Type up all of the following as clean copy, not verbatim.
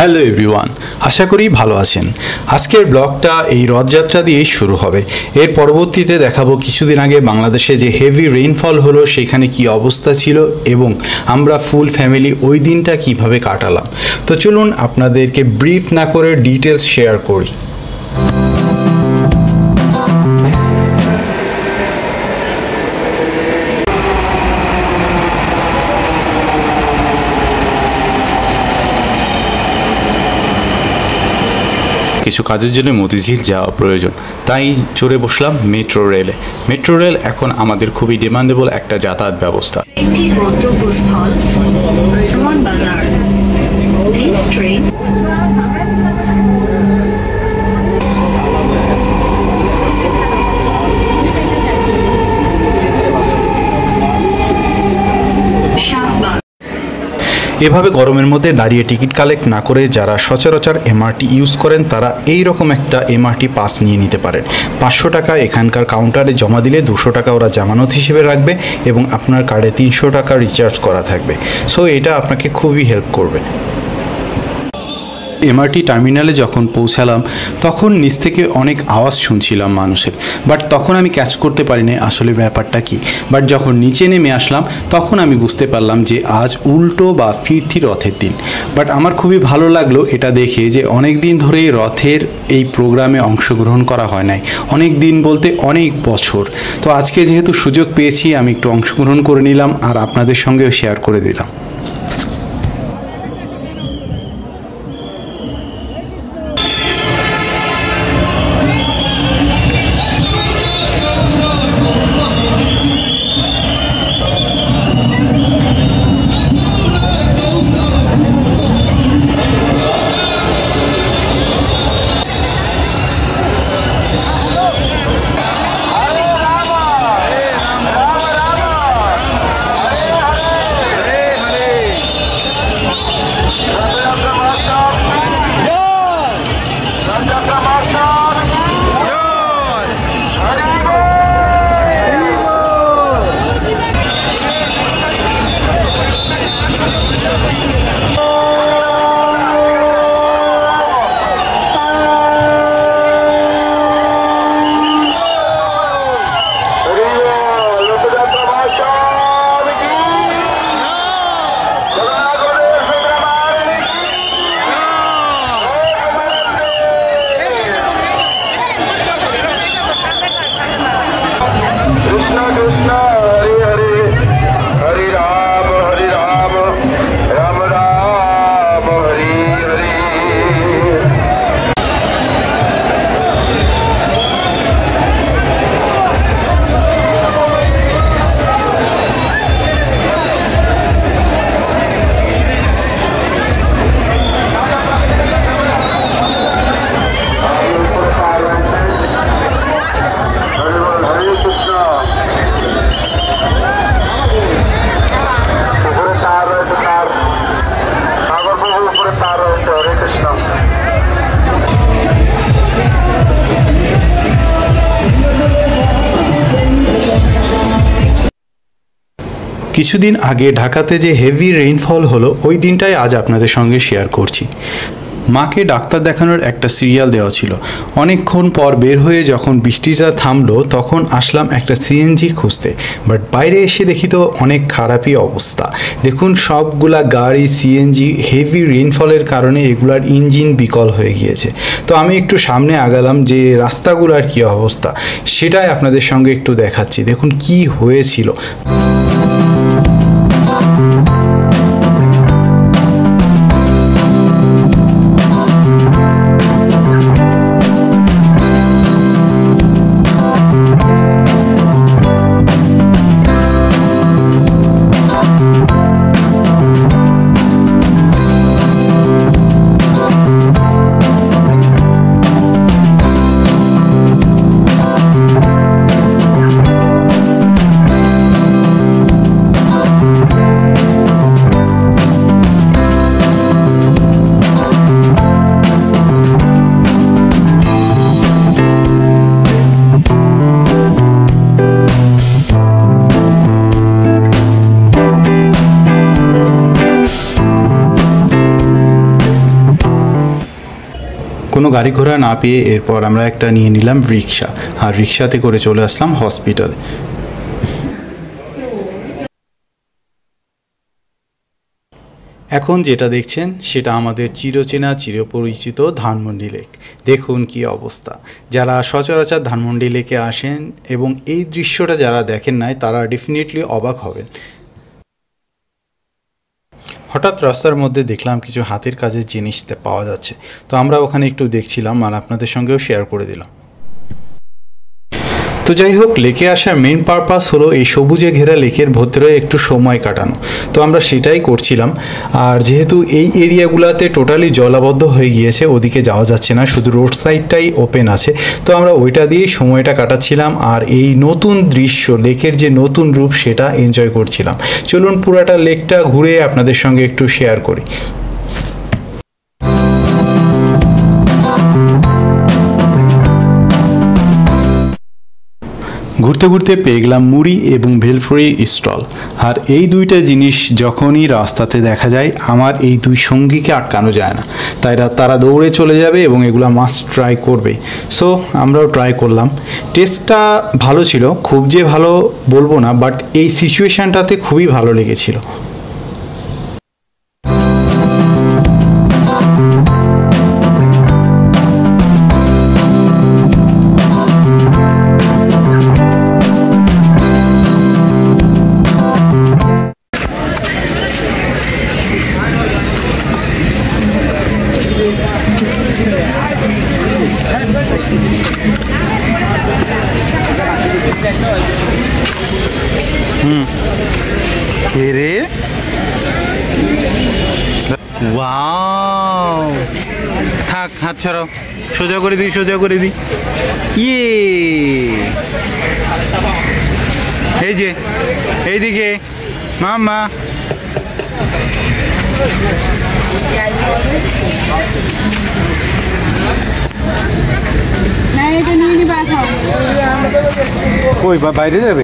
Hello everyone, আশা করি ভালো আছেন। আজকের ব্লগটা এই রথযাত্রা দিয়েই শুরু হবে। এর পরবর্তীতে দেখাবো কিছুদিন আগে বাংলাদেশে যে হেভি রেইনফল হলো সেখানে কি অবস্থা ছিল এবং আমরা ফুল ফ্যামিলি ওই দিনটা কিভাবে কাটালাম। তো চলুন আপনাদেরকে ব্রিফ না করে ডিটেলস শেয়ার করি। কিছু কাজের জন্য মতিঝিল যাওয়া প্রয়োজন, তাই চড়ে বসলাম মেট্রো রেলে। মেট্রো রেল এখন আমাদের খুবই ডিমান্ডেবল একটা যাতায়াত ব্যবস্থা। এভাবে গরমের মধ্যে দাঁড়িয়ে টিকিট কালেক্ট না করে যারা সচরাচর এমআরটি ইউজ করেন তারা এই রকম একটা এমআরটি পাস নিয়ে নিতে পারেন। 500 টাকা এখানকার কাউন্টারে জমা দিলে 200 টাকা ওরা জামানত হিসেবে রাখবে এবং আপনার কার্ডে 300 টাকা রিচার্জ করা থাকবে। সো এটা আপনাকে খুবই হেল্প করবে। এমআরটি টার্মিনালে যখন পৌঁছালাম তখন নিচ থেকে অনেক আওয়াজ শুনছিলাম মানুষের, বাট তখন আমি ক্যাচ করতে পারিনি আসলে ব্যাপারটা কি। বাট যখন নিচে নেমে আসলাম তখন আমি বুঝতে পারলাম যে আজ উল্টো বা ফিরতি রথের দিন। বাট আমার খুবই ভালো লাগলো এটা দেখে যে অনেক দিন ধরেই রথের এই প্রোগ্রামে অংশগ্রহণ করা হয় নাই, অনেক দিন বলতে অনেক বছর। তো আজকে যেহেতু সুযোগ পেয়েছি আমি একটু অংশগ্রহণ করে নিলাম আর আপনাদের সঙ্গেও শেয়ার করে দিলাম। কিছুদিন আগে ঢাকাতে যে হেভি রেইনফল হলো ওই দিনটাই আজ আপনাদের সঙ্গে শেয়ার করছি। মাকে ডাক্তার দেখানোর একটা সিরিয়াল দেওয়া ছিল। অনেকক্ষণ পর বের হয়ে যখন বৃষ্টিটা থামলো তখন আসলাম একটা সিএনজি খুঁজতে, বাট বাইরে এসে দেখি তো অনেক খারাপই অবস্থা। দেখুন সবগুলা গাড়ি সিএনজি, হেভি রেইনফলের কারণে এগুলার ইঞ্জিন বিকল হয়ে গিয়েছে। তো আমি একটু সামনে আগালাম যে রাস্তাগুলার কী অবস্থা সেটাই আপনাদের সঙ্গে একটু দেখাচ্ছি। দেখুন কি হয়েছিল। কোনো গাড়ি ঘোড়া না পেয়ে এরপর আমরা একটা নিয়ে নিলাম রিক্সা, আর রিক্সাতে করে চলে আসলাম হসপিটালে। এখন যেটা দেখছেন সেটা আমাদের চিরচেনা চিরপরিচিত ধানমন্ডি লেক। দেখুন কি অবস্থা। যারা সচরাচর ধানমন্ডি লেকে আসেন এবং এই দৃশ্যটা যারা দেখেন নাই তারা ডেফিনেটলি অবাক হবেন। হঠাৎ রাস্তার মধ্যে দেখলাম কিছু হাতের কাজের জিনিস পাওয়া যাচ্ছে, তো আমরা ওখানে একটু দেখছিলাম আর আপনাদের সঙ্গেও শেয়ার করে দিলাম। তো যাই হোক, লেকে আসার মেন পারপাস হলো এই সবুজে ঘেরা লেকের ভেতরে একটু সময় কাটানো। তো আমরা সেটাই করছিলাম। আর যেহেতু এই এরিয়াগুলোতে টোটালি জলাবদ্ধ হয়ে গিয়েছে, ওদিকে যাওয়া যাচ্ছে না, শুধু রোড সাইডটাই ওপেন আছে, তো আমরা ওইটা দিয়েই সময়টা কাটাচ্ছিলাম আর এই নতুন দৃশ্য, লেকের যে নতুন রূপ সেটা এনজয় করছিলাম। চলুন পুরাটা লেকটা ঘুরে আপনাদের সঙ্গে একটু শেয়ার করি। ঘুরতে ঘুরতে পেয়ে গেলাম মুড়ি এবং ভেলপুরি স্টল। আর এই দুইটা জিনিস যখনই রাস্তাতে দেখা যায় আমার এই দুই সঙ্গীকে আটকানো যায় না, তাই তারা দৌড়ে চলে যাবে এবং এগুলো মাস্ট ট্রাই করবে। সো আমরাও ট্রাই করলাম। টেস্টটা ভালো ছিল, খুব যে ভালো বলবো না, বাট এই সিচুয়েশানটাতে খুবই ভালো লেগেছিল। রে ওয়াও, থাক, হাত ছাড়াও, সোজা করে দিই, সোজা করে দিই। ইয়ে, এই যে এইদিকে মাম্মা। কই বাইরে যাবে?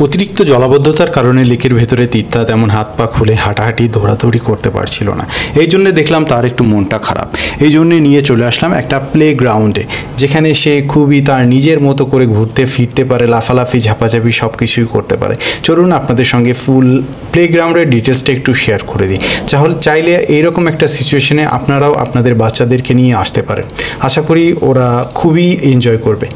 অতিরিক্ত জলাবদ্ধতার কারণে লেকের ভেতরে তিত্তা তেমন হাত পা খুলে হাঁটাহাঁটি দৌড়াদৌড়ি করতে পারছিল না। এই জন্যে দেখলাম তার একটু মনটা খারাপ। এই জন্যে নিয়ে চলে আসলাম একটা প্লে গ্রাউন্ডে, যেখানে সে খুবই তার নিজের মতো করে ঘুরতে ফিরতে পারে, লাফালাফি ঝাপাঝাপি সব কিছুই করতে পারে। চলুন আপনাদের সঙ্গে ফুল প্লে গ্রাউন্ডের ডিটেলসটা একটু শেয়ার করে দিই। চাইলে এইরকম একটা সিচুয়েশনে আপনারাও আপনাদের বাচ্চাদেরকে নিয়ে আসতে পারেন। আশা করি ওরা খুবই এনজয় করবে।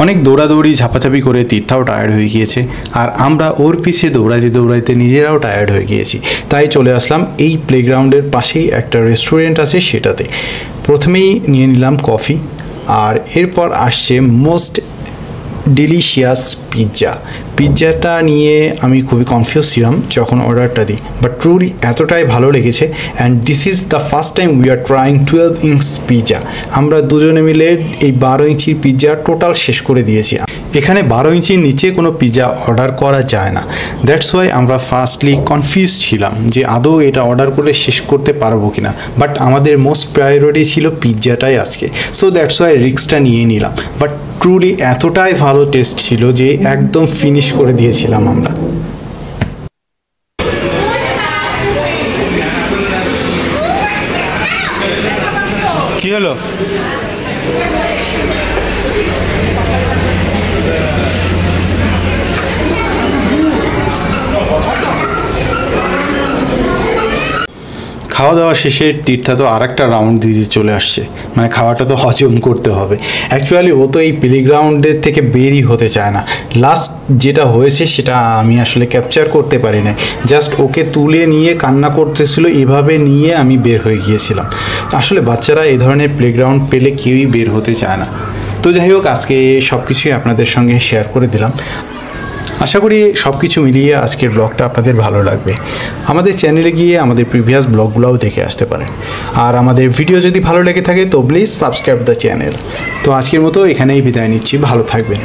অনেক দৌড়াদৌড়ি ঝাপাঝাপি করে তীর্থাও টায়ার্ড হয়ে গিয়েছে, আর আমরা ওর পিছে দৌড়াইতে দৌড়াইতে নিজেরাও টায়ার্ড হয়ে গিয়েছি। তাই চলে আসলাম এই প্লেগ্রাউন্ডের পাশেই একটা রেস্টুরেন্ট আছে সেটাতে। প্রথমেই নিয়ে নিলাম কফি, আর এরপর আসছে মোস্ট ডিলিশিয়াস পিৎজাটা নিয়ে আমি খুবই কনফিউজ ছিলাম যখন অর্ডারটা দিই, বাট ট্রুলি এতটাই ভালো লেগেছে। And this is the first time we are trying 12 inch pizza. আমরা দুজনে মিলে এই 12 ইঞ্চির পিৎজা টোটাল শেষ করে দিয়েছি। এখানে 12 ইঞ্চির নিচে কোনো পিৎজা অর্ডার করা যায় না। দ্যাটস ওয়াই আমরা ফার্স্টলি কনফিউজ ছিলাম যে আদৌ এটা অর্ডার করে শেষ করতে পারবো কিনা, বাট আমাদের মোস্ট প্রায়োরিটি ছিল পিৎজাটাই আজকে, সো দ্যাটস ওয়াই রিস্কটা নিয়ে নিলাম। বাট ট্রুলি এতটাই ভালো টেস্ট ছিল যে একদম ফিনিশ করে দিয়েছিলাম আমরা। কি হলো? খাওয়া দাওয়া শেষে তীর্থা তো আর একটা রাউন্ড দিতে চলে আসছে, মানে খাওয়াটা তো হজম করতে হবে। অ্যাকচুয়ালি ও তো এই প্লেগ্রাউন্ডের থেকে বেরই হতে চায় না। লাস্ট যেটা হয়েছে সেটা আমি আসলে ক্যাপচার করতে পারি না, জাস্ট ওকে তুলে নিয়ে কান্না করতেছিল, এভাবে নিয়ে আমি বের হয়ে গিয়েছিলাম। আসলে বাচ্চারা এই ধরনের প্লেগ্রাউন্ড পেলে কেউই বের হতে চায় না। তো যাই হোক, আজকে সব কিছুই আপনাদের সঙ্গে শেয়ার করে দিলাম। আশা করি সব কিছু মিলিয়ে আজকের ব্লগটা আপনাদের ভালো লাগবে। আমাদের চ্যানেলে গিয়ে আমাদের প্রিভিয়াস ব্লগগুলোও দেখে আসতে পারেন। আর আমাদের ভিডিও যদি ভালো লেগে থাকে তো প্লিজ সাবস্ক্রাইব দ্য চ্যানেল। তো আজকের মতো এখানেই বিদায় নিচ্ছি, ভালো থাকবেন।